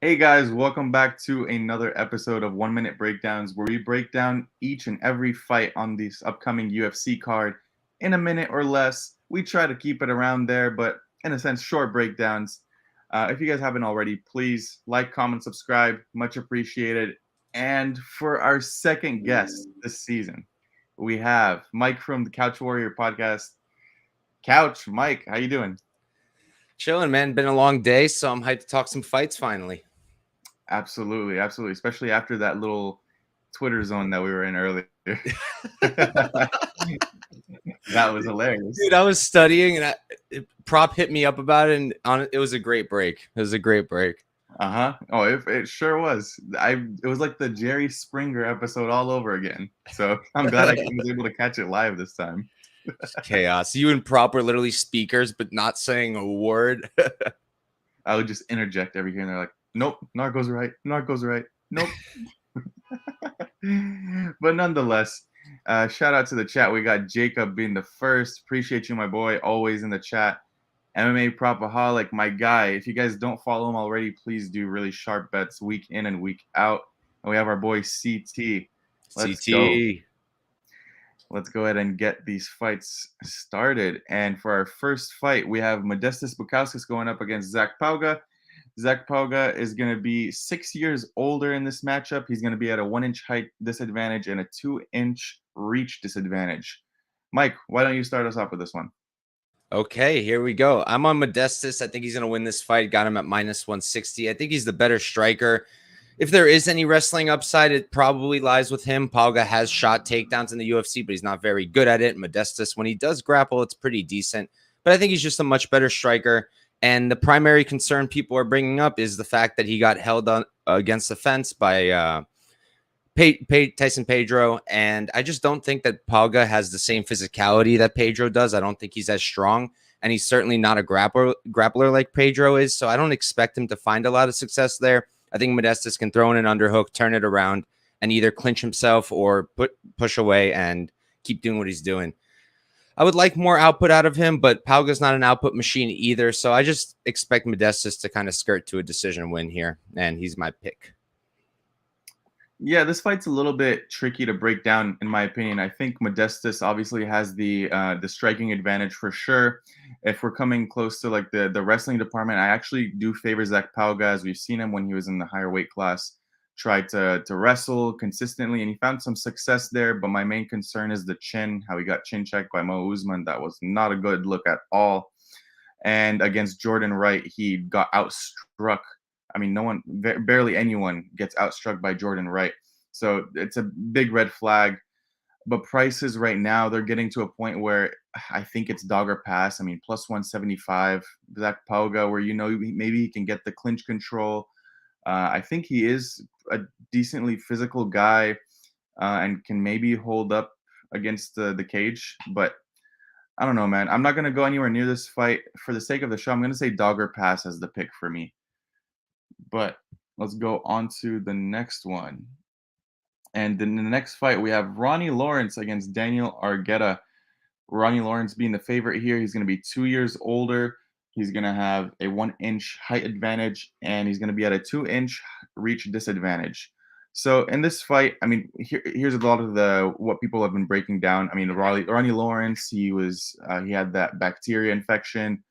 Hey guys, welcome back to another episode of 1 Minute Breakdowns, where we break down each and every fight on this upcoming UFC card in a minute or less. We try to keep it around there, but in a sense, short breakdowns. If you guys haven't already, please like, comment, subscribe. Much appreciated. And for our second guest this season, we have Mike from the Couch Warrior podcast. Couch, Mike, how you doing? Chilling, man. Been a long day, so I'm hyped to talk some fights finally. Absolutely. Especially after that little Twitter zone that we were in earlier. That was hilarious. Dude, I was studying and Prop hit me up about it, and it was a great break. It was a great break. Oh, it sure was. It was like the Jerry Springer episode all over again. So I'm glad I was able to catch it live this time. Chaos. You and Prop were literally speakers, but not saying a word. I would just interject every here and there, like, nope, Narco's right. Nope. But nonetheless, shout out to the chat. We got Jacob being the first. Appreciate you, my boy. Always in the chat. MMA Propaholic, my guy. If you guys don't follow him already, please do. Really sharp bets week in and week out. And we have our boy CT. Let's go. Let's go ahead and get these fights started. And for our first fight, we have Modestas Bukauskas going up against Zach Pauga. Zach Pauga is going to be 6 years older in this matchup. He's going to be at a 1-inch height disadvantage and a 2-inch reach disadvantage. Mike, why don't you start us off with this one? Okay, here we go. I'm on Modestas. I think he's going to win this fight. Got him at -160. I think he's the better striker. If there is any wrestling upside, it probably lies with him. Pauga has shot takedowns in the UFC, but he's not very good at it. Modestas, when he does grapple, it's pretty decent. But I think he's just a much better striker. And the primary concern people are bringing up is the fact that he got held on against the fence by Tyson Pedro. And I just don't think that Pauga has the same physicality that Pedro does. I don't think he's as strong. And he's certainly not a grappler like Pedro is. So I don't expect him to find a lot of success there. I think Modestas can throw in an underhook, turn it around, and either clinch himself or push away and keep doing what he's doing. I would like more output out of him, but Pauga's not an output machine either. So I just expect Modestas to kind of skirt to a decision win here, and he's my pick. Yeah, this fight's a little bit tricky to break down, in my opinion. I think Modestas obviously has the striking advantage for sure. If we're coming close to like the wrestling department, I actually do favor Zach Pauga, as we've seen him when he was in the higher weight class, tried to wrestle consistently, and he found some success there. But my main concern is the chin, how he got chin checked by Mo Usman. That was not a good look at all. And against Jordan Wright, he got outstruck. I mean, barely anyone gets outstruck by Jordan Wright. So it's a big red flag. But prices right now, they're getting to a point where I think it's dog or pass. I mean, plus 175, Zach Pauga, where maybe he can get the clinch control. I think he is a decently physical guy and can maybe hold up against the cage. But I don't know, man. I'm not going to go anywhere near this fight. For the sake of the show, I'm going to say dog or pass as the pick for me. But let's go on to the next one. And in the next fight, we have Ronnie Lawrence against Daniel Argetta. Ronnie Lawrence being the favorite here. He's going to be 2 years older. He's going to have a 1-inch height advantage, and he's going to be at a 2-inch reach disadvantage. So in this fight, I mean, here's a lot of what people have been breaking down. I mean, Ronnie Lawrence, he had that bacteria infection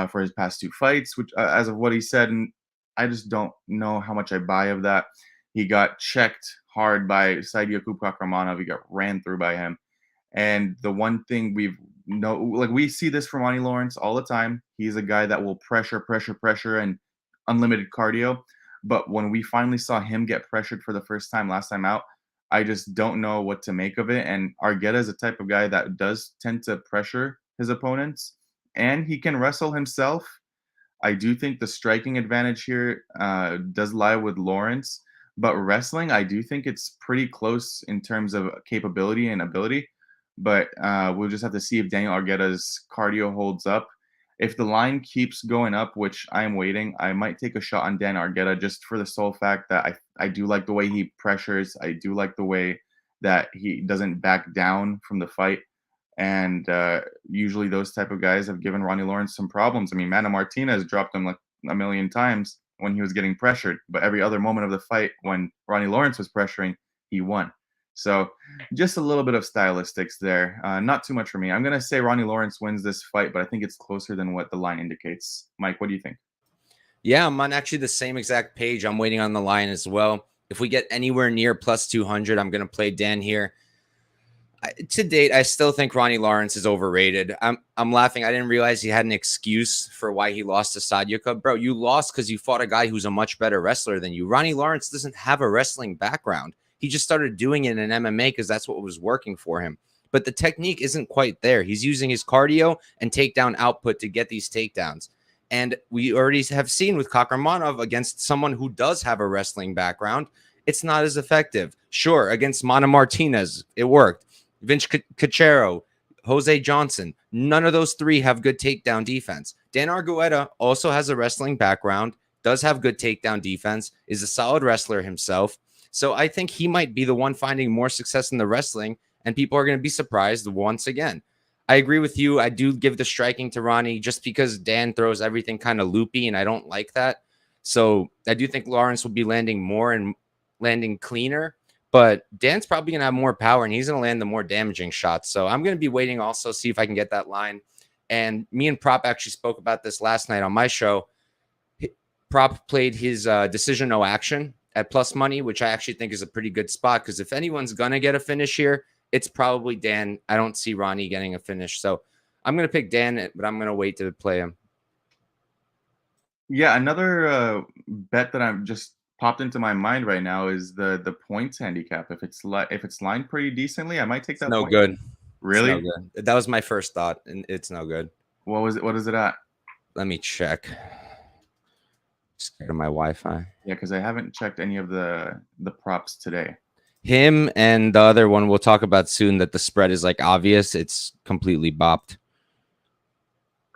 for his past 2 fights, which as of what he said, and I just don't know how much I buy of that. He got checked hard by Saidio Kubka-Kramanov. He got ran through by him. And the one thing we see this from Ronnie Lawrence all the time. He's a guy that will pressure, and unlimited cardio. But when we finally saw him get pressured for the first time last time out, I just don't know what to make of it. And Argetta is a type of guy that does tend to pressure his opponents, and he can wrestle himself. I do think the striking advantage here does lie with Lawrence, but wrestling, I do think it's pretty close in terms of capability and ability. But we'll just have to see if Daniel Argetta's cardio holds up. If the line keeps going up, which I am waiting, I might take a shot on Dan Argetta just for the sole fact that I do like the way he pressures. I do like the way that he doesn't back down from the fight. And usually those type of guys have given Ronnie Lawrence some problems. I mean, Mana Martinez dropped him like a million times. when he was getting pressured, but every other moment of the fight when Ronnie Lawrence was pressuring, he won. So just a little bit of stylistics there. Not too much for me. I'm going to say Ronnie Lawrence wins this fight, but I think it's closer than what the line indicates. Mike, what do you think? Yeah, I'm on actually the same exact page. I'm waiting on the line as well. If we get anywhere near plus 200, I'm going to play Dan here. To date, I still think Ronnie Lawrence is overrated. I'm laughing. I didn't realize he had an excuse for why he lost to Sadyaka. Bro, you lost because you fought a guy who's a much better wrestler than you. Ronnie Lawrence doesn't have a wrestling background. He just started doing it in MMA because that's what was working for him. But the technique isn't quite there. He's using his cardio and takedown output to get these takedowns. And we already have seen with Kakramanov against someone who does have a wrestling background, it's not as effective. Sure, against Mana Martinez, it worked. Vince Cachero, Jose Johnson, none of those three have good takedown defense. Dan Argetta also has a wrestling background, does have good takedown defense, is a solid wrestler himself. So I think he might be the one finding more success in the wrestling, and people are going to be surprised once again. I agree with you. I do give the striking to Ronnie just because Dan throws everything kind of loopy, and I don't like that. So I do think Lawrence will be landing more and landing cleaner. But Dan's probably going to have more power, and he's going to land the more damaging shots. So I'm going to be waiting also, see if I can get that line. And me and Prop actually spoke about this last night on my show. Prop played his decision no action at plus money, which I actually think is a pretty good spot because if anyone's going to get a finish here, it's probably Dan. I don't see Ronnie getting a finish. So I'm going to pick Dan, but I'm going to wait to play him. Yeah, another bet that I'm just popped into my mind right now is the points handicap. If it's lined pretty decently, I might take that. No point. good. Really? It's no good. That was my first thought, and it's no good. What was it? What is it at? Let me check. Scared of my Wi-Fi. Yeah, because I haven't checked any of the props today. Him and the other one we'll talk about soon that the spread is like obvious. It's completely bopped.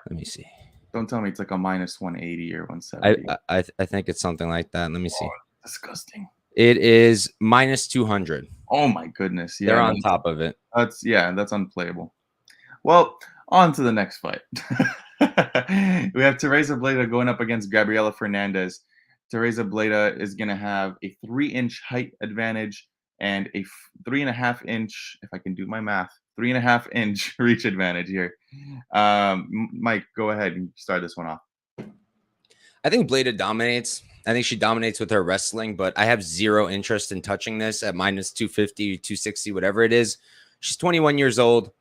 Let me see. Don't tell me it's like a minus 180 or 170. I think it's something like that. Let me see. Disgusting. It is minus 200. Oh my goodness. Yeah, they're on top of it. That's unplayable. Well, on to the next fight. We have Teresa Bleda going up against Gabriella Fernandez. Teresa Bleda is going to have a 3-inch height advantage and a 3.5-inch, if I can do my math, 3.5-inch reach advantage here. Mike, go ahead and start this one off. I think Bleda dominates. I think she dominates with her wrestling, but I have zero interest in touching this at minus 250, 260, whatever it is. She's 21 years old,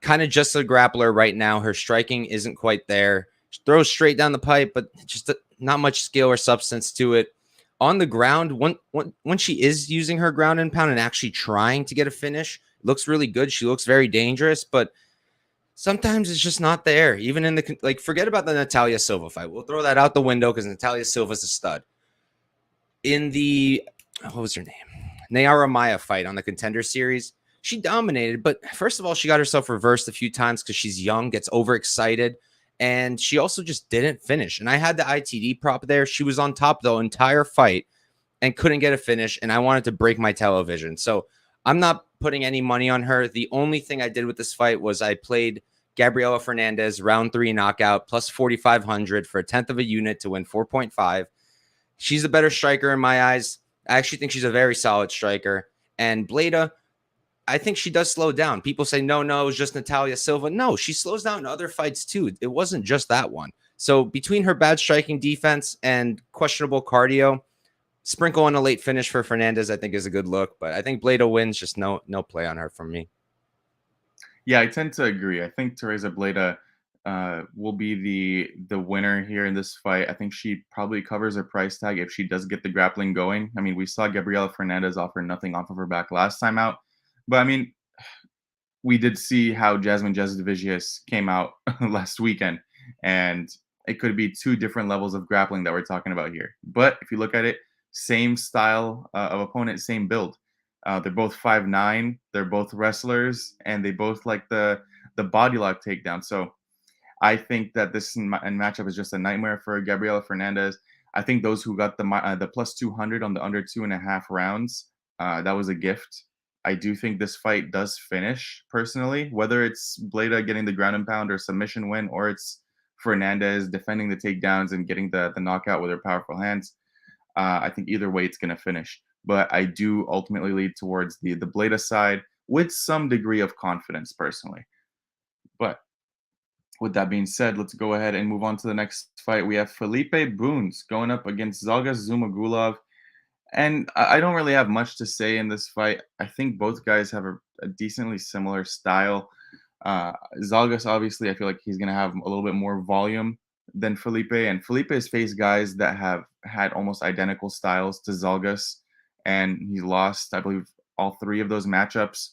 kind of just a grappler right now. Her striking isn't quite there. She throws straight down the pipe, but just not much skill or substance to it. On the ground, when she is using her ground and pound and actually trying to get a finish, it looks really good. She looks very dangerous, but sometimes it's just not there. Even in the, like, forget about the Natalia Silva fight. We'll throw that out the window because Natalia Silva's a stud. In the, what was her name? Nayara Maya fight on the Contender Series, she dominated, but first of all, she got herself reversed a few times because she's young, gets overexcited, and she also just didn't finish. And I had the ITD prop there. She was on top the entire fight and couldn't get a finish, and I wanted to break my television. So I'm not putting any money on her. The only thing I did with this fight was I played Gabriella Fernandez round 3 knockout plus 4,500 for a tenth of a unit to win 4.5. She's a better striker in my eyes. I actually think she's a very solid striker. And Bleda, I think she does slow down. People say, no, it was just Natalia Silva. No, she slows down in other fights too. It wasn't just that one. So between her bad striking defense and questionable cardio, sprinkle on a late finish for Fernandez, I think is a good look. But I think Bleda wins. Just no play on her from me. Yeah, I tend to agree. I think Teresa Bleda will be the winner here in this fight. I think she probably covers her price tag if she does get the grappling going. I mean, we saw Gabriella Fernandez offer nothing off of her back last time out. But I mean, we did see how Jasmine Jasudavicius came out last weekend, and it could be two different levels of grappling that we're talking about here. But if you look at it, same style of opponent, same build. They're both 5'9". They're both wrestlers, and they both like the body lock takedown. So I think that this matchup is just a nightmare for Gabriella Fernandez. I think those who got the plus 200 on the under 2.5 rounds, that was a gift. I do think this fight does finish, personally, whether it's Bleda getting the ground and pound or submission win, or it's Fernandez defending the takedowns and getting the knockout with her powerful hands. I think either way it's going to finish. But I do ultimately lead towards the Bleda side with some degree of confidence personally. But with that being said, let's go ahead and move on to the next fight. We have Felipe Boons going up against Zhalgas Zhumagulov. And I don't really have much to say in this fight. I think both guys have a decently similar style. Zhalgas, obviously, I feel like he's going to have a little bit more volume than Felipe. And Felipe has faced guys that have had almost identical styles to Zhalgas. And he lost, I believe, all 3 of those matchups.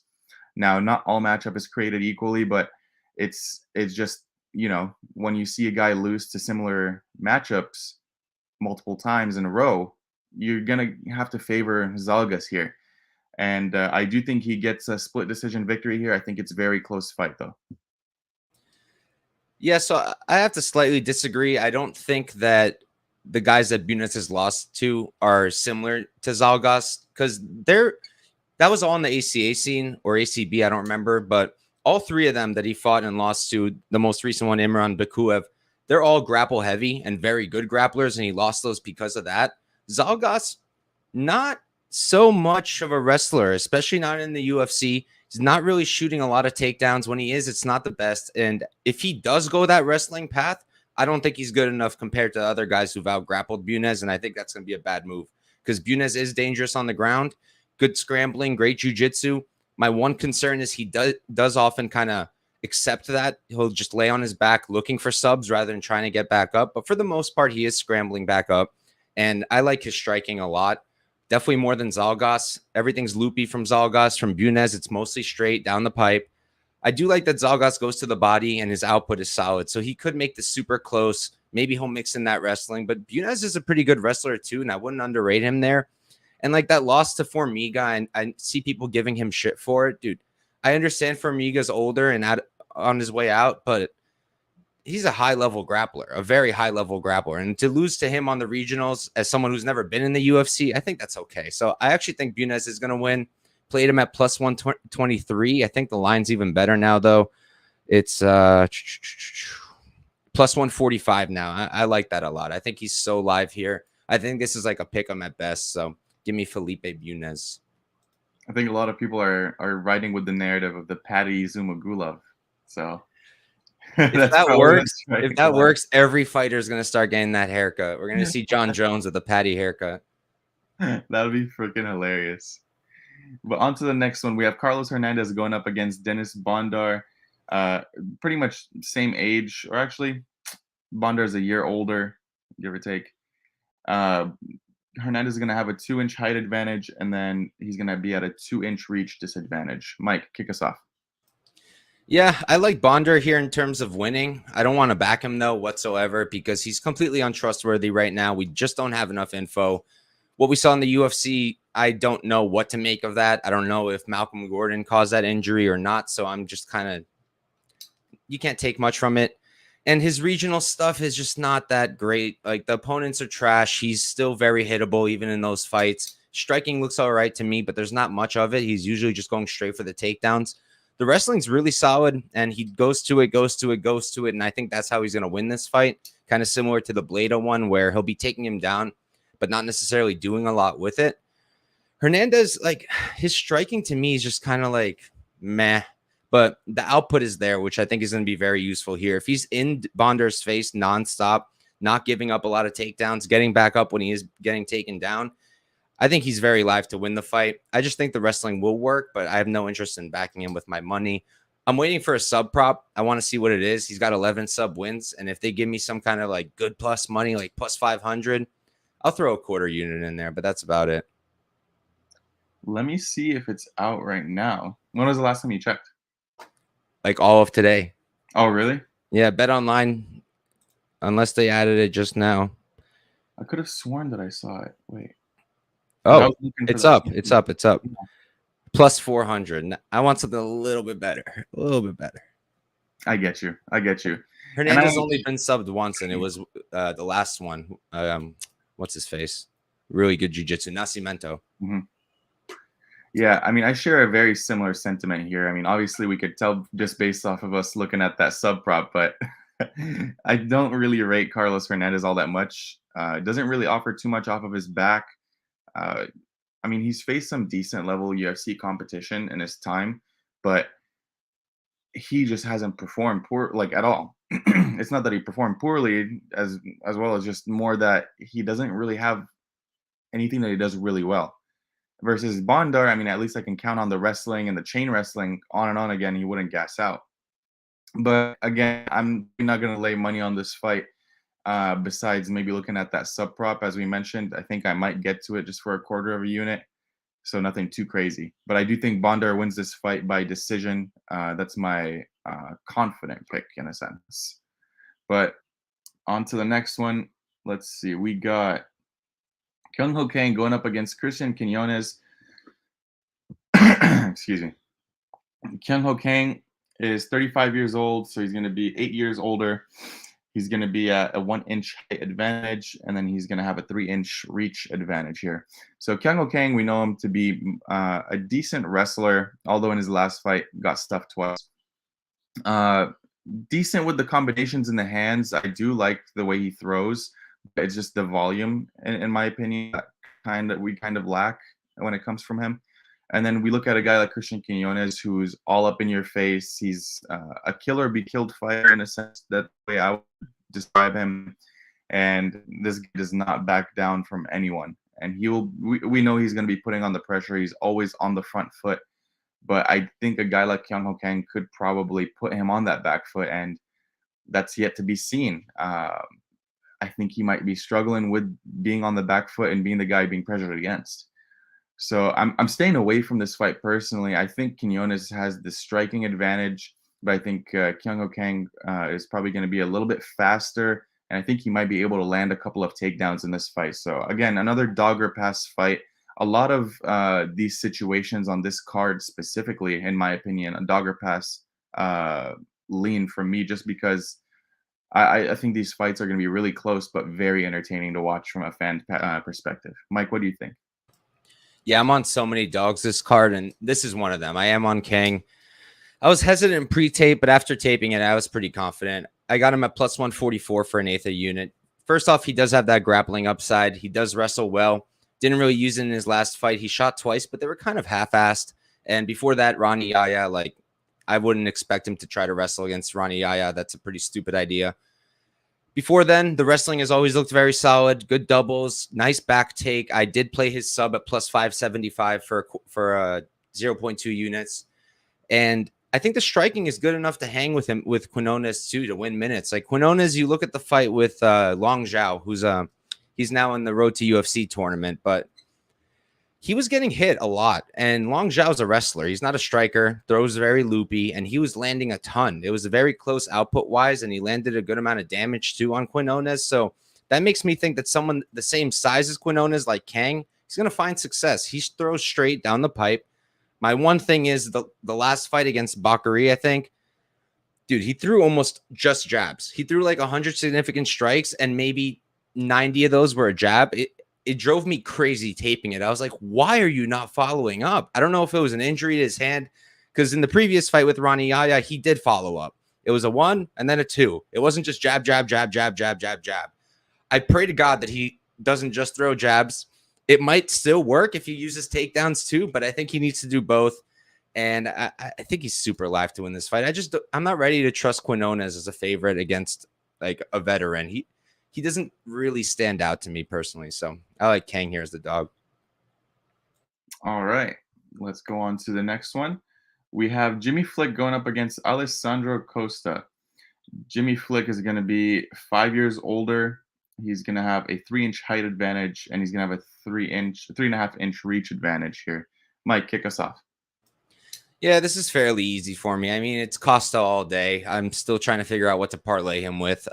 Now, not all matchup is created equally, but it's just, you know, when you see a guy lose to similar matchups multiple times in a row, you're going to have to favor Zhalgas here. And I do think he gets a split decision victory here. I think it's a very close fight, though. Yeah, so I have to slightly disagree. I don't think that the guys that Nunes has lost to are similar to Zhalgas, because that was all in the ACA scene or ACB, I don't remember, but all 3 of them that he fought and lost to, the most recent one, Imran Bakuev, they're all grapple heavy and very good grapplers, and he lost those because of that. Zhalgas, not so much of a wrestler, especially not in the UFC. He's not really shooting a lot of takedowns. When he is, it's not the best. And if he does go that wrestling path, I don't think he's good enough compared to other guys who've out-grappled Nunes, and I think that's going to be a bad move because Nunes is dangerous on the ground, good scrambling, great jiu-jitsu. My one concern is he does often kind of accept that. He'll just lay on his back looking for subs rather than trying to get back up. But for the most part, he is scrambling back up. And I like his striking a lot. Definitely more than Zhalgas. Everything's loopy from Zhalgas. From Nunes, it's mostly straight down the pipe. I do like that Zhalgas goes to the body and his output is solid. So he could make this super close. Maybe he'll mix in that wrestling. But Nunes is a pretty good wrestler too, and I wouldn't underrate him there. And like that loss to Formiga, and I see people giving him shit for it. Dude, I understand Formiga's older and on his way out, but he's a high-level grappler, a very high-level grappler. And to lose to him on the regionals as someone who's never been in the UFC, I think that's okay. So I actually think Nunes is going to win. Played him at plus 123. I think the line's even better now, though. It's plus 145 now. I like that a lot. I think he's so live here. I think this is like a pick 'em at best. So give me Felipe Nunes. I think a lot of people are riding with the narrative of the Paddy Zumagulov. So if that works, every fighter is going to start getting that haircut. We're going to see John Jones with a Paddy haircut. That would be freaking hilarious. But on to the next one. We have Carlos Hernandez going up against Dennis Bondar. Pretty much same age, or actually, Bondar is a year older, give or take. Hernandez is going to have a 2-inch height advantage, and then he's going to be at a 2-inch reach disadvantage. Mike, kick us off. Yeah, I like Bondar here in terms of winning. I don't want to back him, though, whatsoever, because he's completely untrustworthy right now. We just don't have enough info. What we saw in the UFC, I don't know what to make of that. I don't know if Malcolm Gordon caused that injury or not, so I'm just kind of, you can't take much from it. And his regional stuff is just not that great. Like, the opponents are trash. He's still very hittable, even in those fights. Striking looks all right to me, but there's not much of it. He's usually just going straight for the takedowns. The wrestling's really solid, and he goes to it, and I think that's how he's going to win this fight. Kind of similar to the Bleda one, where he'll be taking him down, but not necessarily doing a lot with it. Hernandez, like, his striking to me is just kind of like meh, but the output is there, which I think is going to be very useful here. If he's in Bondar's face nonstop, not giving up a lot of takedowns, getting back up when he is getting taken down, I think he's very live to win the fight. I just think the wrestling will work, but I have no interest in backing him with my money. I'm waiting for a sub prop. I want to see what it is. He's got 11 sub wins, and if they give me some kind of like good plus money, like plus 500, I'll throw a quarter unit in there, but that's about it. Let me see if it's out right now. When was the last time you checked? Like all of today. Oh, really? Yeah, bet online, unless they added it just now. I could have sworn that I saw it. Wait. Oh, it's up. It's up. It's up. Plus 400. I want something a little bit better. A little bit better. I get you. Hernandez only been subbed once, and it was the last one. What's his face? Really good jiu-jitsu. Nascimento. Mm-hmm. Yeah, I mean, I share a very similar sentiment here. I mean, obviously, we could tell just based off of us looking at that sub prop, but I don't really rate Carlos Fernandez all that much. Doesn't really offer too much off of his back. Uh, I mean, he's faced some decent level UFC competition in his time, but he just hasn't performed poor like at all. It's not that he performed poorly as well as just more that he doesn't really have anything that he does really well. Versus Bondar, I mean, at least I can count on the wrestling and the chain wrestling on and on again. He wouldn't gas out. But again, I'm not going to lay money on this fight. Besides maybe looking at that sub prop, as we mentioned, I think I might get to it just for a quarter of a unit. So nothing too crazy. But I do think Bondar wins this fight by decision. That's my confident pick in a sense. But on to the next one. Let's see. We got Kang going up against Christian Quinones. Excuse me. Kang is 35 years old, so he's going to be 8 years older. He's going to be at a 1 inch height advantage, and then he's going to have a 3 inch reach advantage here. So Kang, we know him to be a decent wrestler, although in his last fight got stuffed twice. Decent with the combinations in the hands. I do like the way he throws. It's just the volume, in my opinion, that we kind of lack when it comes from him. And then we look at a guy like Christian Quinones, who's all up in your face. He's a killer be killed fighter in a sense. That way I would describe him. And this guy does not back down from anyone. And we know he's going to be putting on the pressure. He's always on the front foot. But I think a guy like Kang could probably put him on that back foot, and that's yet to be seen. I think he might be struggling with being on the back foot and being the guy being pressured against. So I'm staying away from this fight personally. I think Quinones has the striking advantage, but I think Kang is probably going to be a little bit faster, and I think he might be able to land a couple of takedowns in this fight. So again, another dogger pass fight. A lot of these situations on this card specifically, in my opinion, a dogger pass lean for me, just because I think these fights are going to be really close, but very entertaining to watch from a fan perspective. Mike, what do you think? Yeah, I'm on so many dogs this card, and this is one of them. I am on Kang. I was hesitant pre-tape, but after taping it, I was pretty confident. I got him at plus 144 for an eighth a unit. First off, he does have that grappling upside. He does wrestle well. Didn't really use it in his last fight. He shot twice, but they were kind of half-assed. And before that, Ronnie Yaya, like, I wouldn't expect him to try to wrestle against Ronnie Yaya. That's a pretty stupid idea. Before then, the wrestling has always looked very solid. Good doubles, nice back take. I did play his sub at plus 575 for 0.2 units. And I think the striking is good enough to hang with him, with Quinones too, to win minutes. Like Quinones, you look at the fight with Long Zhao, who's he's now in the Road to UFC tournament, but he was getting hit a lot. And Long Zhao's a wrestler. He's not a striker, throws very loopy, and he was landing a ton. It was very close output-wise, and he landed a good amount of damage too on Quinones. So that makes me think that someone the same size as Quinones, like Kang, he's going to find success. He throws straight down the pipe. My one thing is the last fight against Bakary, I think, dude, he threw almost just jabs. He threw like 100 significant strikes, and maybe 90 of those were a jab. It drove me crazy taping it. I was like, why are you not following up? I don't know if it was an injury to his hand, because in the previous fight with Ronnie Yaya, he did follow up. It was a 1 and then a 2. It wasn't just jab, jab, jab, jab, jab, jab, jab. I pray to God that he doesn't just throw jabs. It might still work if he uses takedowns too, but I think he needs to do both. And I think he's super live to win this fight. I'm not ready to trust Quinones as a favorite against like a veteran. He doesn't really stand out to me personally. So I like Kang here as the dog. All right. Let's go on to the next one. We have Jimmy Flick going up against Alessandro Costa. Jimmy Flick is going to be 5 years older. He's going to have a 3 inch height advantage, and he's going to have a 3.5 inch reach advantage here. Mike, kick us off. Yeah, this is fairly easy for me. I mean, it's Costa all day. I'm still trying to figure out what to parlay him with.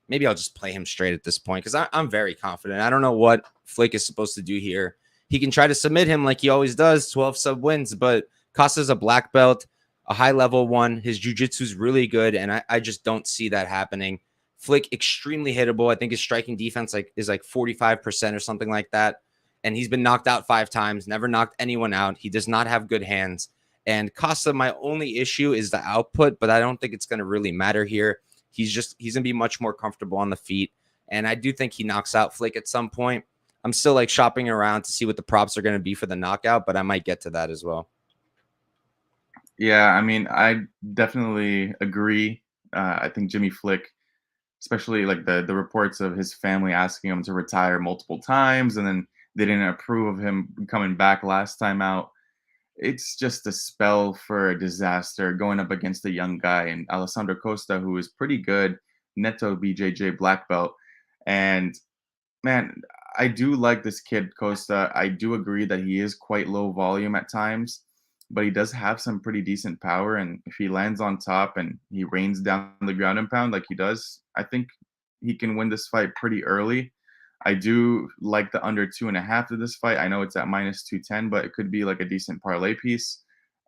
Maybe I'll just play him straight at this point, because I'm very confident. I don't know what Flick is supposed to do here. He can try to submit him like he always does, 12 sub wins, but Costa's a black belt, a high-level one. His jiu-jitsu is really good, and I just don't see that happening. Flick, extremely hittable. I think his striking defense is like 45% or something like that, and he's been knocked out 5 times, never knocked anyone out. He does not have good hands. And Costa, my only issue is the output, but I don't think it's going to really matter here. He's gonna be much more comfortable on the feet. And I do think he knocks out Flick at some point. I'm still like shopping around to see what the props are going to be for the knockout, but I might get to that as well. Yeah, I mean, I definitely agree. I think Jimmy Flick, especially like the reports of his family asking him to retire multiple times, and then they didn't approve of him coming back last time out. It's just a spell for a disaster going up against a young guy and Alessandro Costa, who is pretty good, Neto BJJ black belt. And man, I do like this kid Costa. I do agree that he is quite low volume at times, but he does have some pretty decent power. And if he lands on top and he rains down the ground and pound like he does, I think he can win this fight pretty early. I do like the under 2.5 of this fight. I know it's at minus 210, but it could be like a decent parlay piece.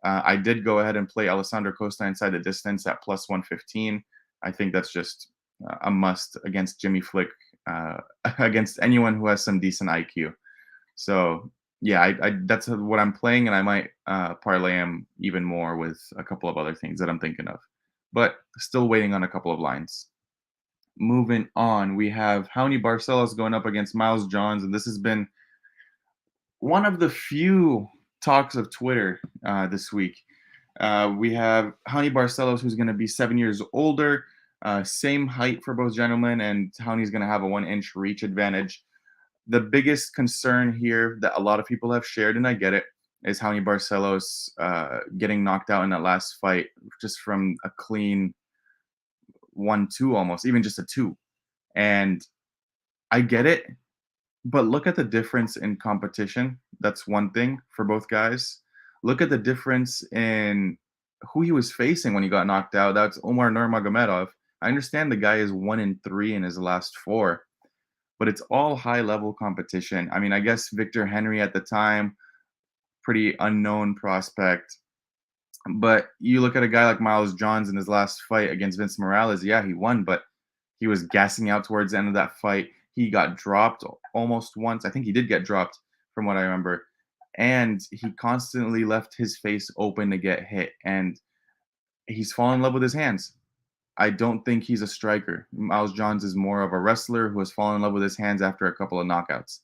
I did go ahead and play Alessandro Costa inside the distance at plus 115. I think that's just a must against Jimmy Flick, against anyone who has some decent IQ. So yeah, I that's what I'm playing, and I might parlay him even more with a couple of other things that I'm thinking of, but still waiting on a couple of lines. Moving on, we have Raoni Barcelos going up against Miles Johns, and this has been one of the few talks of Twitter this week. We have Raoni Barcelos, who's going to be 7 years older, same height for both gentlemen, and Raoni's going to have a 1-inch reach advantage. The biggest concern here that a lot of people have shared, and I get it, is Raoni Barcelos getting knocked out in that last fight just from a clean 1-2 almost, even just a 2. And I get it, but look at the difference in competition. That's one thing for both guys. Look at the difference in who he was facing when he got knocked out. That's Omar Nurmagomedov. I understand the guy is 1-3 in his last 4, but it's all high level competition. I mean, I guess Victor Henry at the time, pretty unknown prospect. But you look at a guy like Miles Johns in his last fight against Vince Morales. Yeah, he won, but he was gassing out towards the end of that fight. He got dropped almost once. I think he did get dropped from what I remember. And he constantly left his face open to get hit. And he's fallen in love with his hands. I don't think he's a striker. Miles Johns is more of a wrestler who has fallen in love with his hands after a couple of knockouts.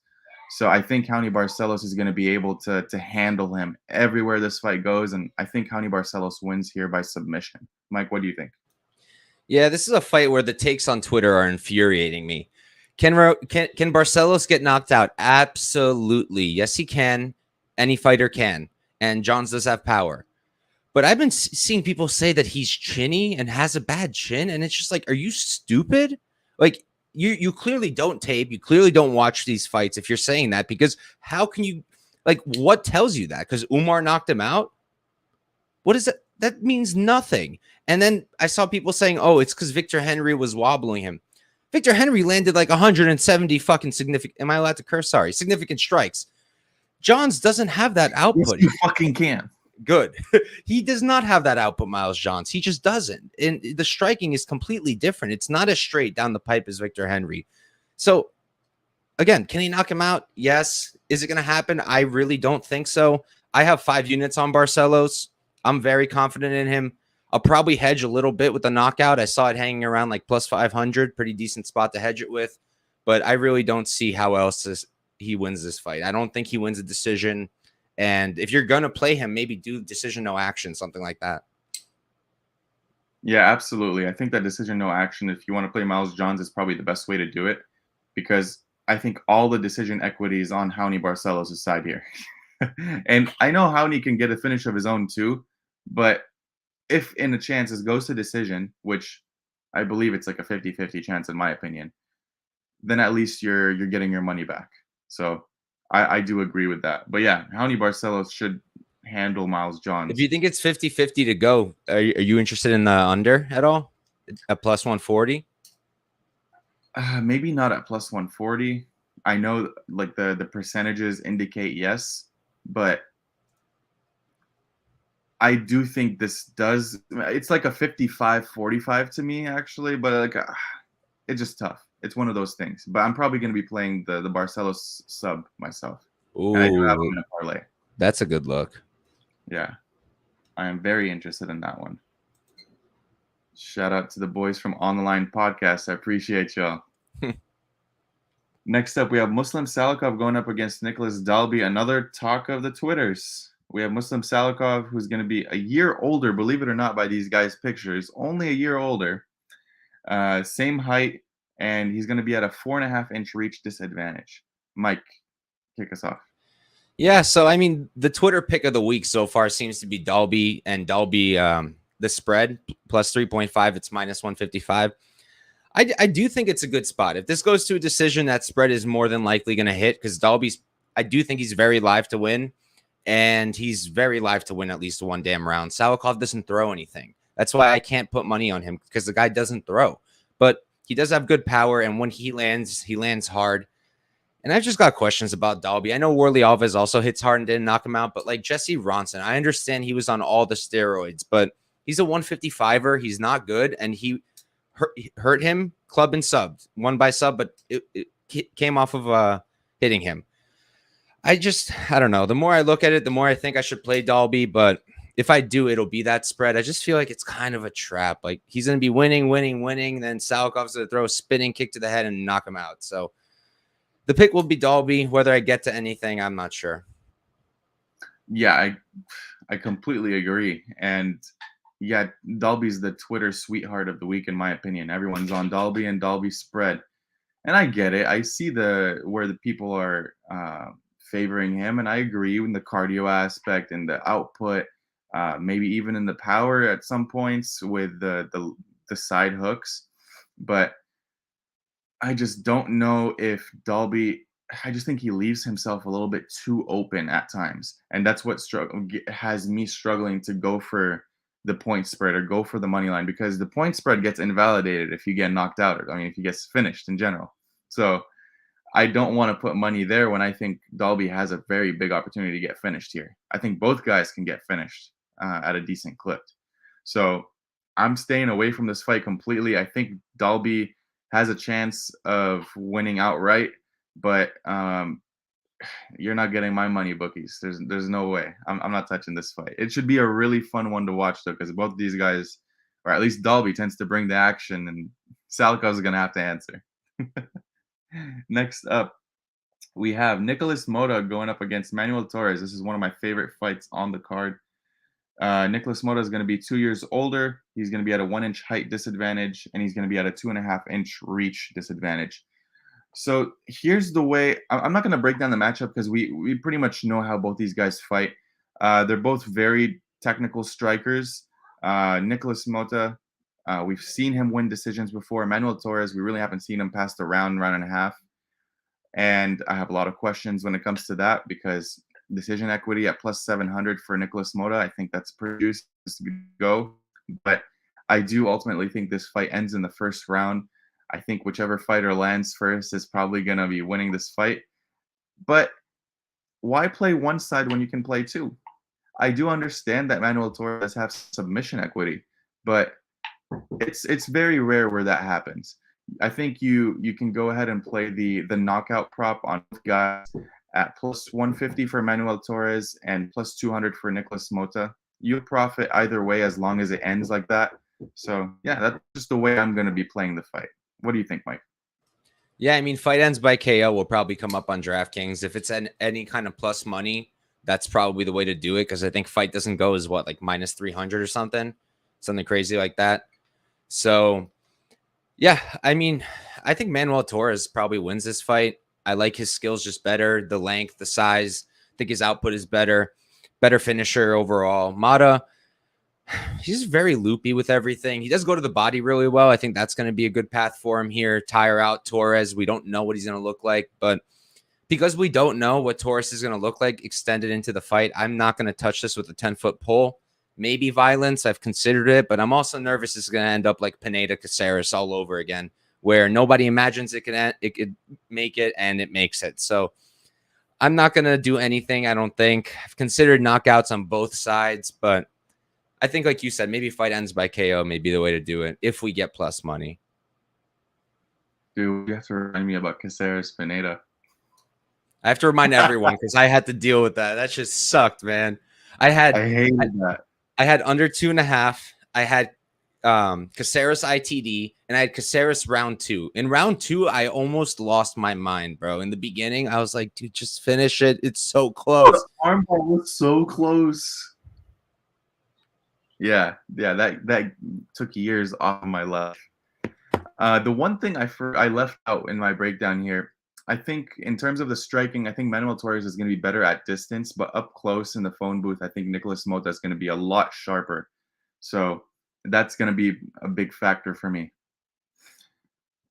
So I think Raoni Barcelos is going to be able to handle him everywhere this fight goes, and I think Raoni Barcelos wins here by submission. Mike, what do you think? Yeah, this is a fight where the takes on Twitter are infuriating me. Can Barcelos get knocked out? Absolutely. Yes, he can. Any fighter can. And Johns does have power. But I've been seeing people say that he's chinny and has a bad chin, and it's just like, are you stupid? Like, you clearly don't tape. You clearly don't watch these fights if you're saying that, because how can you, like, what tells you that? Because Umar knocked him out? What is that? That means nothing. And then I saw people saying, oh, it's because Victor Henry was wobbling him. Victor Henry landed like 170 fucking significant, am I allowed to curse? Sorry, significant strikes. Johns doesn't have that output. Yes, you fucking can. Good. He does not have that output, Miles Johns. He just doesn't. And the striking is completely different. It's not as straight down the pipe as Victor Henry. So, again, can he knock him out? Yes. Is it going to happen? I really don't think so. I have 5 units on Barcelos. I'm very confident in him. I'll probably hedge a little bit with the knockout. I saw it hanging around like plus 500. Pretty decent spot to hedge it with. But I really don't see how else he wins this fight. I don't think he wins a decision. And if you're going to play him, maybe do decision, no action, something like that. Yeah, absolutely. I think that decision, no action, if you want to play Miles Johns, is probably the best way to do it, because I think all the decision equity is on Raoni Barcelos' side here. And I know Raoni can get a finish of his own too, but if in a chance it goes to decision, which I believe it's like a 50-50 chance in my opinion, then at least you're getting your money back. So I do agree with that. But yeah, Raoni Barcelos should handle Miles Johns. If you think it's 50-50 to go, are you interested in the under at all? At plus 140? Maybe not at plus 140. I know like the percentages indicate yes, but I do think this does. It's like a 55-45 to me actually, but like it's just tough. It's one of those things. But I'm probably going to be playing the Barcelos sub myself. Ooh, and I do have him in a parlay. That's a good look. Yeah, I am very interested in that one. Shout out to the boys from On the Line Podcast. I appreciate y'all. Next up, we have Muslim Salikov going up against Nicholas Dalby. Another talk of the Twitters. We have Muslim Salikov, who's going to be a year older, believe it or not, by these guys' pictures. Only a year older. Same height, and he's going to be at a 4.5-inch reach disadvantage. Mike, kick us off. Yeah, so I mean, the Twitter pick of the week so far seems to be Dalby, and Dalby, the spread plus 3.5. It's minus 155. I do think it's a good spot. If this goes to a decision, that spread is more than likely going to hit because Dalby's, I do think he's very live to win, and he's very live to win at least one damn round. Salikov doesn't throw anything. That's why I can't put money on him because the guy doesn't throw. But he does have good power, and when he lands hard. And I've just got questions about Dalby. I know Worley Alves also hits hard and didn't knock him out, but like Jesse Ronson, I understand he was on all the steroids, but he's a 155er. He's not good, and he hurt him club and subbed. Won by sub, but it came off of hitting him. I don't know. The more I look at it, the more I think I should play Dalby, but if I do, it'll be that spread. I just feel like it's kind of a trap. Like he's going to be winning. Then Salikov's going to throw a spinning kick to the head and knock him out. So the pick will be Dalby. Whether I get to anything, I'm not sure. Yeah, I completely agree. And yeah, Dalby's the Twitter sweetheart of the week, in my opinion. Everyone's on Dalby and Dalby spread. And I get it. I see where the people are favoring him, and I agree in the cardio aspect and the output, maybe even in the power at some points with the side hooks. But I just don't know if Dalby. I just think he leaves himself a little bit too open at times, and that's what has me struggling to go for the point spread or go for the money line, because the point spread gets invalidated if you get knocked out. I mean, if he gets finished in general. So I don't want to put money there when I think Dalby has a very big opportunity to get finished here. I think both guys can get finished at a decent clip. So I'm staying away from this fight completely. I think Dalby has a chance of winning outright, but you're not getting my money, bookies. There's no way. I'm not touching this fight. It should be a really fun one to watch, though, because both of these guys, or at least Dalby, tends to bring the action, and Salikov's going to have to answer. Next up, we have Nicholas Mota going up against Manuel Torres. This is one of my favorite fights on the card. Nicholas Mota is going to be 2 years older. He's going to be at a 1-inch height disadvantage, and he's going to be at a 2.5-inch reach disadvantage. So here's the way. I'm not going to break down the matchup because we pretty much know how both these guys fight. They're both very technical strikers. Nicholas Mota, we've seen him win decisions before. Manuel Torres, we really haven't seen him pass the round and a half. And I have a lot of questions when it comes to that, because decision equity at plus 700 for Nicholas Mota, I think that's pretty juicy to go. But I do ultimately think this fight ends in the first round. I think whichever fighter lands first is probably going to be winning this fight. But why play one side when you can play two? I do understand that Manuel Torres has submission equity, but it's very rare where that happens. I think you can go ahead and play the knockout prop on both guys at plus 150 for Manuel Torres and plus 200 for Nicholas Mota. You profit either way as long as it ends like that. So yeah, that's just the way I'm going to be playing the fight. What do you think, Mike? Yeah, I mean, fight ends by KO will probably come up on DraftKings. If it's any kind of plus money, that's probably the way to do it, because I think fight doesn't go as like minus 300 or something crazy like that. So yeah, I mean, I think Manuel Torres probably wins this fight. I like his skills just better, the length, the size. I think his output is better finisher overall. Mota, he's very loopy with everything. He does go to the body really well. I think that's going to be a good path for him here. Tire out Torres. We don't know what he's going to look like, but because we don't know what Torres is going to look like extended into the fight, I'm not going to touch this with a 10-foot pole. Maybe violence. I've considered it, but I'm also nervous it's going to end up like Pineda Caceres all over again, where nobody imagines it could make it, and it makes it. So I'm not going to do anything, I don't think. I've considered knockouts on both sides, but I think, like you said, maybe fight ends by KO may be the way to do it if we get plus money. Dude, you have to remind me about Caceres Pineda. I have to remind everyone because I had to deal with that. That just sucked, man. I hated that. I had under 2.5. I had Caceres ITD, and I had Caceres round 2. In round 2, I almost lost my mind, bro. In the beginning, I was like, dude, just finish it. It's so close. The armbar was so close. Yeah, that took years off of my life. The one thing I left out in my breakdown here, I think in terms of the striking, I think Manuel Torres is going to be better at distance, but up close in the phone booth, I think Nicolas Mota is going to be a lot sharper. So that's going to be a big factor for me.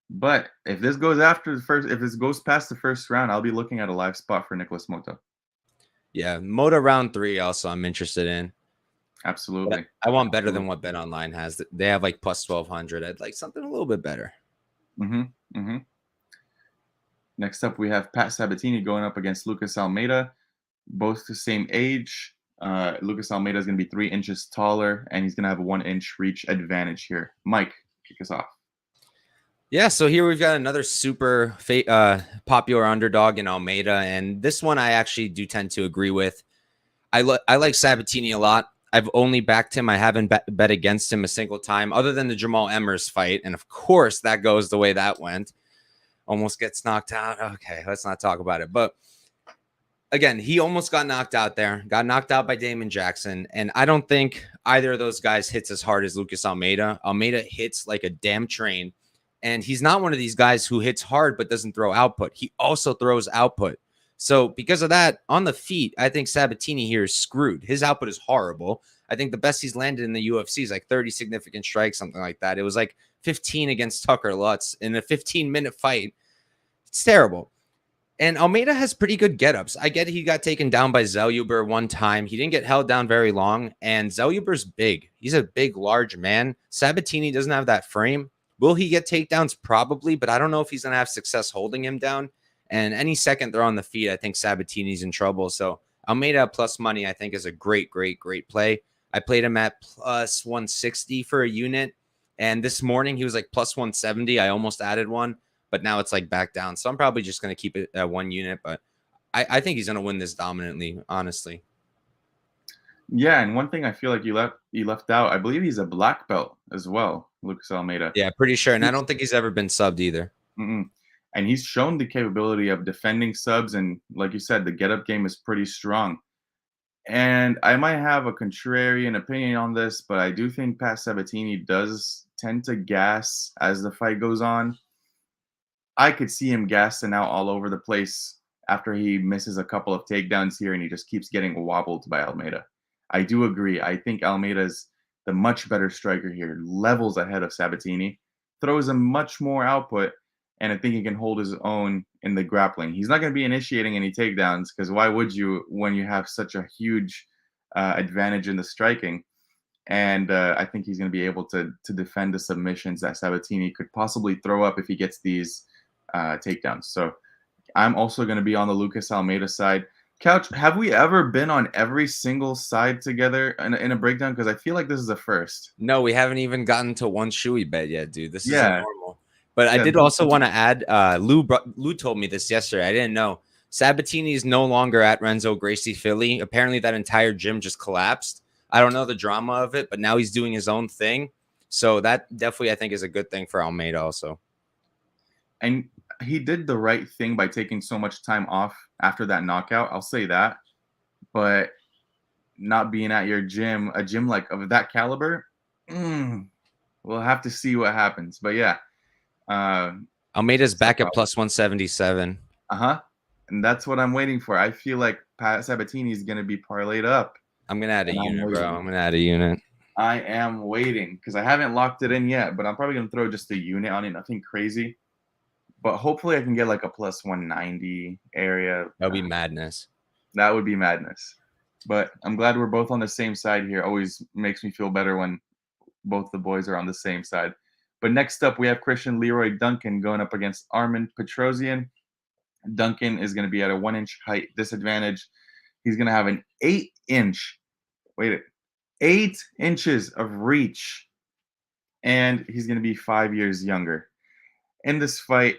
But if this goes if this goes past the first round, I'll be looking at a live spot for Nicolas Mota. Yeah, Mota round 3 also I'm interested in. Absolutely. But I want better than what Bet Online has. They have like plus 1200. I'd like something a little bit better. Next up, we have Pat Sabatini going up against Lucas Almeida, both the same age. Lucas Almeida is going to be 3 inches taller, and he's going to have a 1-inch reach advantage here. Mike, kick us off. Yeah, so here we've got another super popular underdog in Almeida, and this one I actually do tend to agree with. I like Sabatini a lot. I've only backed him. I haven't bet against him a single time, other than the Jamal Emmers fight, and of course that goes the way that went. Almost gets knocked out. Okay, let's not talk about it. But again, he almost got knocked out there. Got knocked out by Damon Jackson, and I don't think either of those guys hits as hard as Lucas Almeida. Almeida hits like a damn train. And he's not one of these guys who hits hard but doesn't throw output. He also throws output. So because of that, on the feet, I think Sabatini here is screwed. His output is horrible. I think the best he's landed in the UFC is like 30 significant strikes, something like that. It was like 15 against Tucker Lutz in a 15-minute fight. It's terrible. And Almeida has pretty good get-ups. I get he got taken down by Zeljuber one time. He didn't get held down very long. And Zeljuber's big. He's a big, large man. Sabatini doesn't have that frame. Will he get takedowns? Probably, but I don't know if he's going to have success holding him down. And any second throw on the feet, I think Sabatini's in trouble. So Almeida plus money, I think, is a great, great, great play. I played him at plus 160 for a unit. And this morning, he was like plus 170. I almost added one, but now it's like back down. So I'm probably just going to keep it at 1 unit. But I think he's going to win this dominantly, honestly. Yeah, and one thing I feel like you left out, I believe he's a black belt as well, Lucas Almeida. Yeah, pretty sure. And I don't think he's ever been subbed either. And he's shown the capability of defending subs. And like you said, the get-up game is pretty strong. And I might have a contrarian opinion on this, but I do think Pat Sabatini does tend to gas as the fight goes on. I could see him gassing out all over the place after he misses a couple of takedowns here and he just keeps getting wobbled by Almeida. I do agree. I think Almeida's the much better striker here, levels ahead of Sabatini, throws a much more output, and I think he can hold his own in the grappling. He's not going to be initiating any takedowns because why would you when you have such a huge advantage in the striking? And I think he's going to be able to defend the submissions that Sabatini could possibly throw up if he gets these takedowns. So I'm also going to be on the Lucas Almeida side. Couch, have we ever been on every single side together in a breakdown? Because I feel like this is the first. No, we haven't even gotten to one shoey bet yet, dude. This is normal. But I did also want to add, Lou told me this yesterday. I didn't know. Sabatini is no longer at Renzo Gracie Philly. Apparently that entire gym just collapsed. I don't know the drama of it, but now he's doing his own thing. So that definitely, I think, is a good thing for Almeida also. And he did the right thing by taking so much time off after that knockout. I'll say that. But not being at your gym, a gym like of that caliber, we'll have to see what happens. But yeah. Almeida's back at plus 177. And that's what I'm waiting for. I feel like Pat Sabatini is going to be parlayed up. I'm going to add a unit, bro. I'm going to add a unit. I am waiting because I haven't locked it in yet, but I'm probably going to throw just a unit on it. Nothing crazy. But hopefully I can get like a plus 190 area. That would be madness. That would be madness. But I'm glad we're both on the same side here. Always makes me feel better when both the boys are on the same side. But next up, we have Christian Leroy Duncan going up against Armin Petrosian. Duncan is going to be at a 1-inch height disadvantage. He's going to have an 8-inch, 8 inches of reach. And he's going to be 5 years younger. In this fight,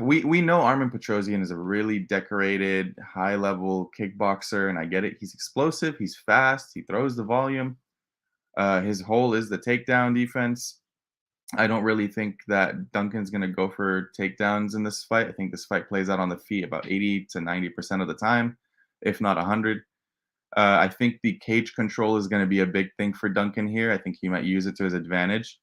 we know Armin Petrosian is a really decorated, high-level kickboxer, and I get it. He's explosive. He's fast. He throws the volume. His hole is the takedown defense. I don't really think that Duncan's going to go for takedowns in this fight. I think this fight plays out on the feet about 80 to 90% of the time, if not 100. I think the cage control is going to be a big thing for Duncan here. I think he might use it to his advantage.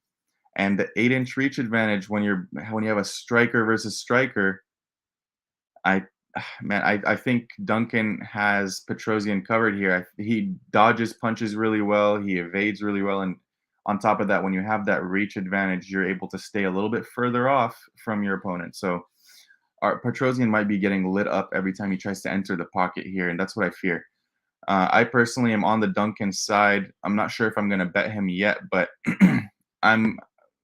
And the 8-inch reach advantage when you have a striker versus striker, I think Duncan has Petrosian covered here. He dodges punches really well. He evades really well. And on top of that, when you have that reach advantage, you're able to stay a little bit further off from your opponent. So Petrosian might be getting lit up every time he tries to enter the pocket here. And that's what I fear. I personally am on the Duncan side. I'm not sure if I'm going to bet him yet, but I'm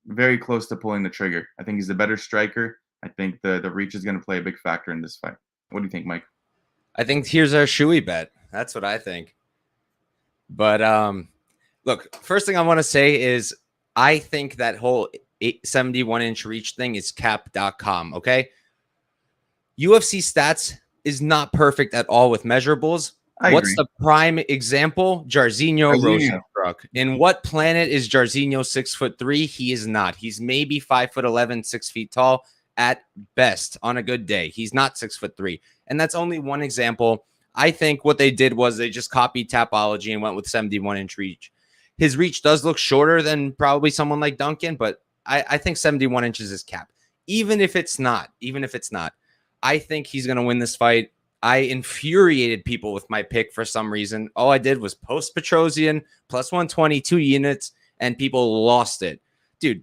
very close to pulling the trigger. I think he's the better striker. I think the reach is going to play a big factor in this fight. What do you think, Mike? I think here's our shoey bet. That's what I think. But look, first thing I want to say is I think that whole 71-inch reach thing is cap.com, okay? UFC stats is not perfect at all with measurables. What's the prime example? Jairzinho Rosenstruck. In what planet is Jairzinho 6'3"? He is not. He's maybe 5'11", 6 feet tall at best on a good day. He's not 6'3", and that's only one example. I think what they did was they just copied Tapology and went with 71-inch reach. His reach does look shorter than probably someone like Duncan, but I think 71 inches is cap. Even if it's not, I think he's going to win this fight. I infuriated people with my pick for some reason. All I did was post Petrosian plus 122 units, and people lost it. Dude,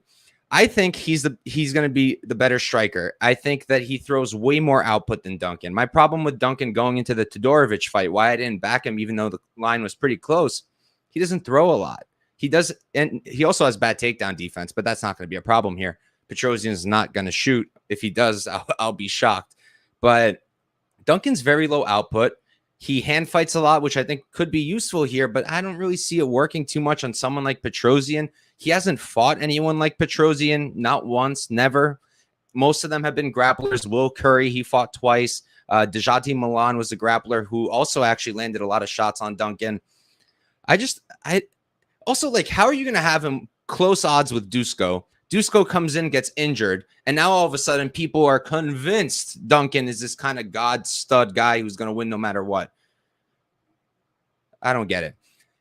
I think he's going to be the better striker. I think that he throws way more output than Duncan. My problem with Duncan going into the Todorovic fight, why I didn't back him even though the line was pretty close, he doesn't throw a lot. He does, and he also has bad takedown defense, but that's not going to be a problem here. Petrosian is not going to shoot. If he does, I'll be shocked. But Duncan's very low output. He hand fights a lot, which I think could be useful here, but I don't really see it working too much on someone like Petrosian. He hasn't fought anyone like Petrosian, not once, never. Most of them have been grapplers. Will Curry, he fought twice. Dejati Milan was a grappler who also actually landed a lot of shots on Duncan. I also, like, how are you going to have him close odds with Dusko? Dusko comes in, gets injured, and now all of a sudden people are convinced Duncan is this kind of god stud guy who's going to win no matter what. I don't get it.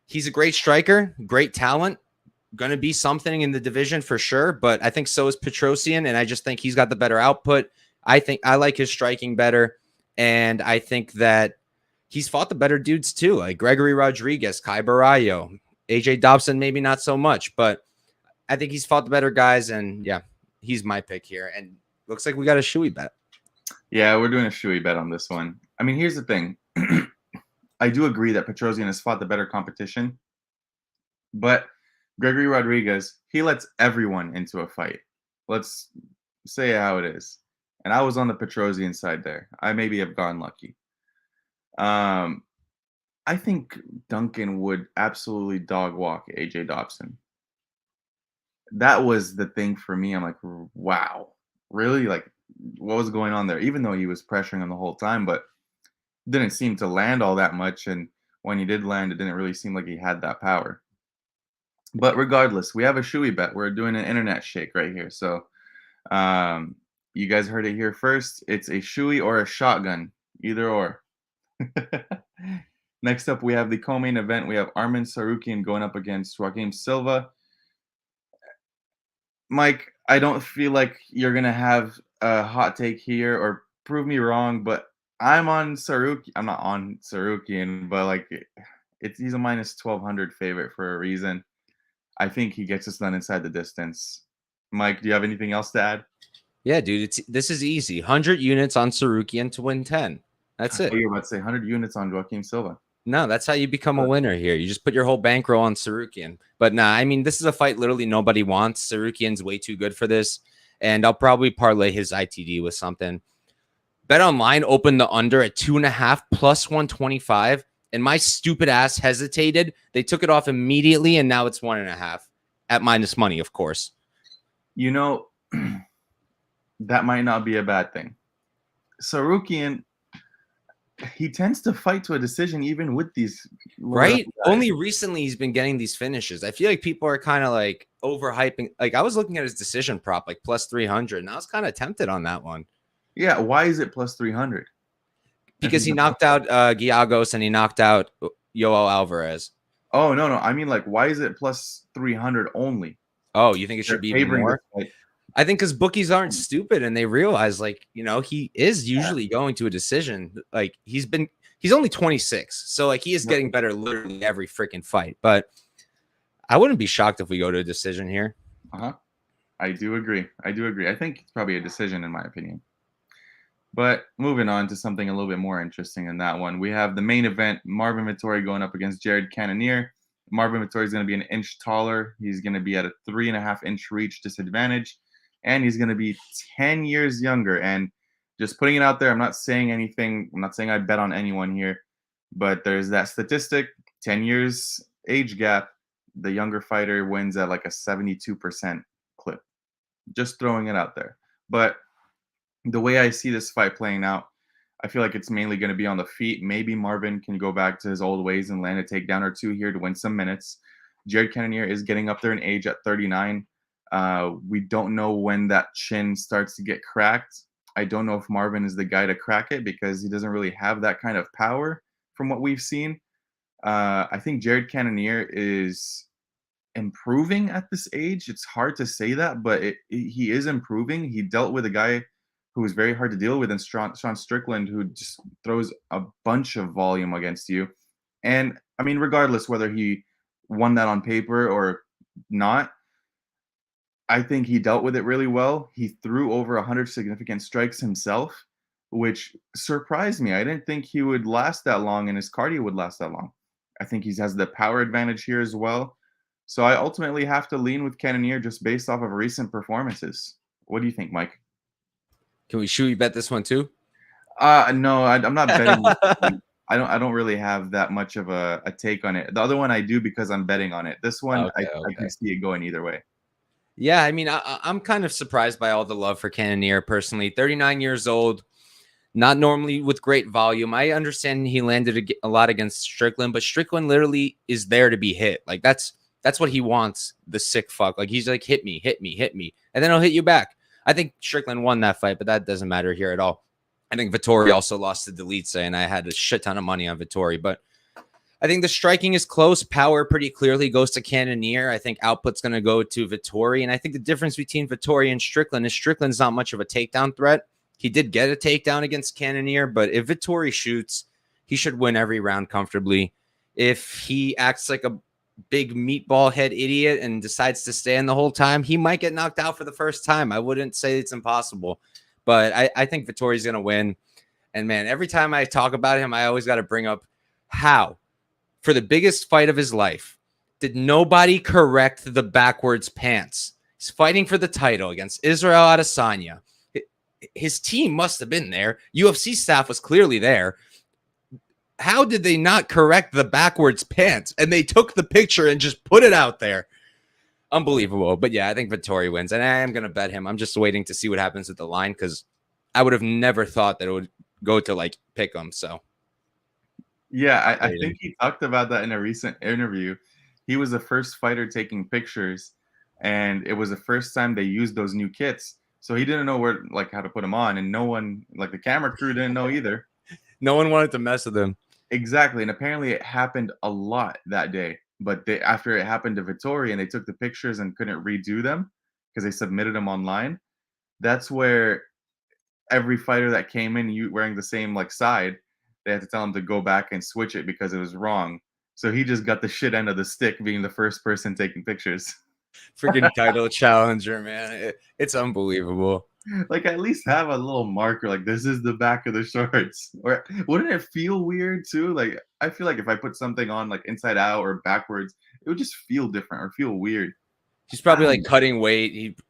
He's a great striker, great talent, going to be something in the division for sure, but I think so is Petrosian, and I just think he's got the better output. I think I like his striking better, and I think that he's fought the better dudes too, like Gregory Rodriguez, Kai Barallo, AJ Dobson, maybe not so much, but I think he's fought the better guys, and yeah, he's my pick here. And looks like we got a shoey bet. Yeah, we're doing a shoey bet on this one. I mean, here's the thing. I do agree that Petrosian has fought the better competition, but Gregory Rodriguez, he lets everyone into a fight. Let's say how it is. And I was on the Petrosian side there. I maybe have gone lucky. I think Duncan would absolutely dog walk AJ Dobson. That was the thing for me. I'm like, wow, really? Like, what was going on there? Even though he was pressuring him the whole time, but didn't seem to land all that much. And when he did land, it didn't really seem like he had that power. But regardless, we have a shoey bet. We're doing an internet shake right here. So you guys heard it here first. It's a shoey or a shotgun, either or. Next up, we have the co-main event. We have Armin Tsarukyan going up against Joaquin Silva. Mike, I don't feel like you're going to have a hot take here or prove me wrong, but I'm on Tsarukyan. I'm not on Tsarukyan, but like he's a minus 1,200 favorite for a reason. I think he gets us done inside the distance. Mike, do you have anything else to add? Yeah, dude, this is easy. 100 units on Tsarukyan to win 10. That's it. You were about to say 100 units on Joaquin Silva. No, that's how you become a winner here. You just put your whole bankroll on Tsarukyan. But nah, I mean, this is a fight literally nobody wants. Tsarukyan's way too good for this. And I'll probably parlay his ITD with something. Bet Online opened the under at 2.5 plus 125. And my stupid ass hesitated. They took it off immediately, and now it's 1.5 at minus money, of course. You know, that might not be a bad thing. Tsarukyan, he tends to fight to a decision even with these lower Right? level guys. Only recently he's been getting these finishes. I feel like people are kind of like overhyping. Like I was looking at his decision prop, like plus 300, and I was kind of tempted on that one Yeah, why is it plus 300? because he knocked out Giagos and he knocked out Yoel Alvarez. Oh, no, no. I mean, like, why is it plus 300 only? Oh, you think it should They're be even favoring more? this fight. I think because bookies aren't stupid and they realize, like, you know, he is usually going to a decision. Like, he's only 26. So, like, he is getting better literally every freaking fight. But I wouldn't be shocked if we go to a decision here. Uh-huh. I do agree. I think it's probably a decision in my opinion. But moving on to something a little bit more interesting than that one, we have the main event: Marvin Vettori going up against Jared Cannonier. Marvin Vettori is going to be an inch taller. He's going to be at a 3.5-inch reach disadvantage, and he's going to be 10 years younger. And just putting it out there, I'm not saying anything. I'm not saying I bet on anyone here, but there's that statistic: 10 years age gap. The younger fighter wins at like a 72% clip. Just throwing it out there. But the way I see this fight playing out, I feel like it's mainly going to be on the feet. Maybe Marvin can go back to his old ways and land a takedown or two here to win some minutes. Jared Cannonier is getting up there in age at 39. We don't know when that chin starts to get cracked. I don't know if Marvin is the guy to crack it because he doesn't really have that kind of power from what we've seen. I think Jared Cannonier is improving at this age. It's hard to say that, but he is improving. He dealt with a guy who was very hard to deal with in Sean Strickland, who just throws a bunch of volume against you. And I mean, regardless whether he won that on paper or not, I think he dealt with it really well. He threw over 100 significant strikes himself, which surprised me. I didn't think he would last that long and his cardio would last that long. I think he has the power advantage here as well. So I ultimately have to lean with Cannonier just based off of recent performances. What do you think, Mike? Can we shoot you bet this one too? No, I'm not betting. I don't really have that much of a take on it. The other one I do because I'm betting on it. This one, I can see it going either way. Yeah, I mean, I'm kind of surprised by all the love for Cannonier personally. 39 years old, not normally with great volume. I understand he landed a lot against Strickland, but Strickland literally is there to be hit. Like that's what he wants, the sick fuck. Like he's like, hit me, hit me, hit me, and then he'll hit you back. I think Strickland won that fight, but that doesn't matter here at all. I think Vettori also lost to Delitze, and I had a shit ton of money on Vettori, but I think the striking is close. Power pretty clearly goes to Cannonier. I think output's going to go to Vettori. And I think the difference between Vettori and Strickland is Strickland's not much of a takedown threat. He did get a takedown against Cannonier, but if Vettori shoots, he should win every round comfortably. If he acts like a big meatball head idiot and decides to stay in the whole time, he might get knocked out for the first time. I wouldn't say it's impossible, but I think Vettori's going to win. And man, every time I talk about him, I always got to bring up how, for the biggest fight of his life, did nobody correct the backwards pants? He's fighting for the title against Israel Adesanya. His team must have been there. UFC staff was clearly there. How did they not correct the backwards pants? And they took the picture and just put it out there. Unbelievable. But yeah, I think Vettori wins. And I am going to bet him. I'm just waiting to see what happens with the line because I would have never thought that it would go to like pick him. So yeah, I think he talked about that in a recent interview. He was the first fighter taking pictures, and it was the first time they used those new kits. So he didn't know where, like, how to put them on, and no one, like the camera crew, didn't know either. No one wanted to mess with him. Exactly, and apparently it happened a lot that day. But after it happened to Vettori, and they took the pictures and couldn't redo them because they submitted them online. That's where every fighter that came in wearing the same like side, they had to tell him to go back and switch it because it was wrong. So he just got the shit end of the stick being the first person taking pictures. Freaking title challenger, man. It's unbelievable. Like, at least have a little marker, like, this is the back of the shorts. Or wouldn't it feel weird too? Like, I feel like if I put something on like inside out or backwards, it would just feel different or feel weird. He's probably like cutting weight.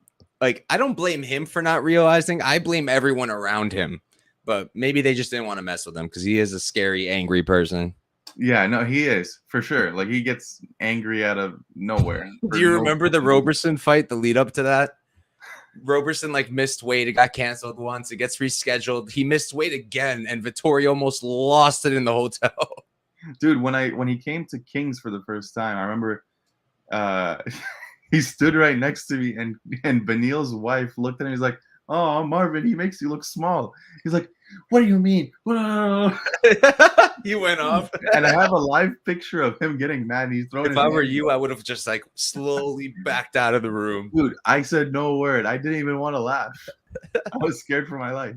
I don't blame him for not realizing. I blame everyone around him. But maybe they just didn't want to mess with him because he is a scary, angry person. Yeah, no, he is for sure. Like, he gets angry out of nowhere. Do you remember the Roberson fight, the lead up to that? Roberson like missed weight. It got canceled once. It gets rescheduled. He missed weight again, and Vittori almost lost it in the hotel. Dude, when he came to Kings for the first time, I remember he stood right next to me, and Benil's wife looked at him. He's like, "Oh, Marvin, he makes you look small." He's like, "What do you mean?" He went off. And I have a live picture of him getting mad. And he's throwing. If I were you, I would have just like slowly backed out of the room. Dude, I said no word. I didn't even want to laugh. I was scared for my life.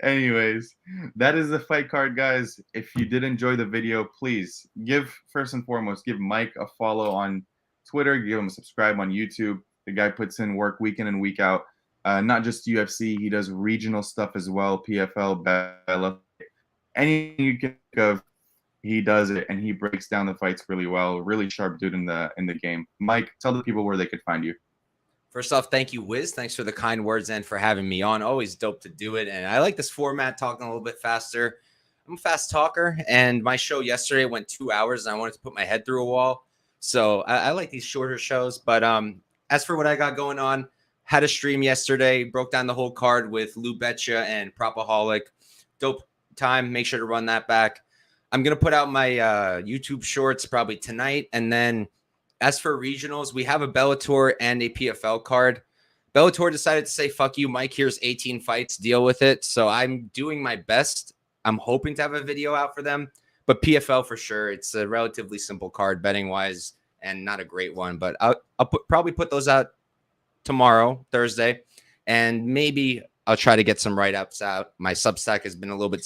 Anyways, that is the fight card, guys. If you did enjoy the video, please first and foremost, give Mike a follow on Twitter, give him a subscribe on YouTube. The guy puts in work week in and week out. Not just UFC, he does regional stuff as well, PFL, Bella, anything you can think of, he does it, and he breaks down the fights really well. Really sharp dude in the game. Mike, tell the people where they could find you. First off, thank you, Wiz. Thanks for the kind words and for having me on. Always dope to do it. And I like this format, talking a little bit faster. I'm a fast talker, and my show yesterday went 2 hours, and I wanted to put my head through a wall. So I like these shorter shows. But as for what I got going on, had a stream yesterday, broke down the whole card with Lou Betcha and Propaholic. Dope time. Make sure to run that back. I'm going to put out my YouTube shorts probably tonight. And then as for regionals, we have a Bellator and a PFL card. Bellator decided to say, fuck you, Mike, here's 18 fights, deal with it. So I'm doing my best. I'm hoping to have a video out for them. But PFL for sure. It's a relatively simple card betting-wise and not a great one. But I'll probably put those out tomorrow, Thursday. And maybe I'll try to get some write-ups out. My Substack has been a little bit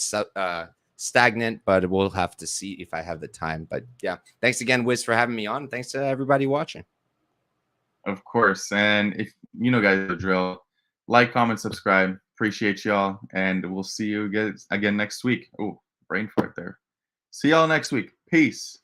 stagnant, but we'll have to see if I have the time. But yeah, thanks again, Wiz, for having me on. Thanks to everybody watching. Of course. And if you know, guys, the drill, like, comment, subscribe. Appreciate y'all. And we'll see you again next week. Oh, brain fart there. See y'all next week. Peace.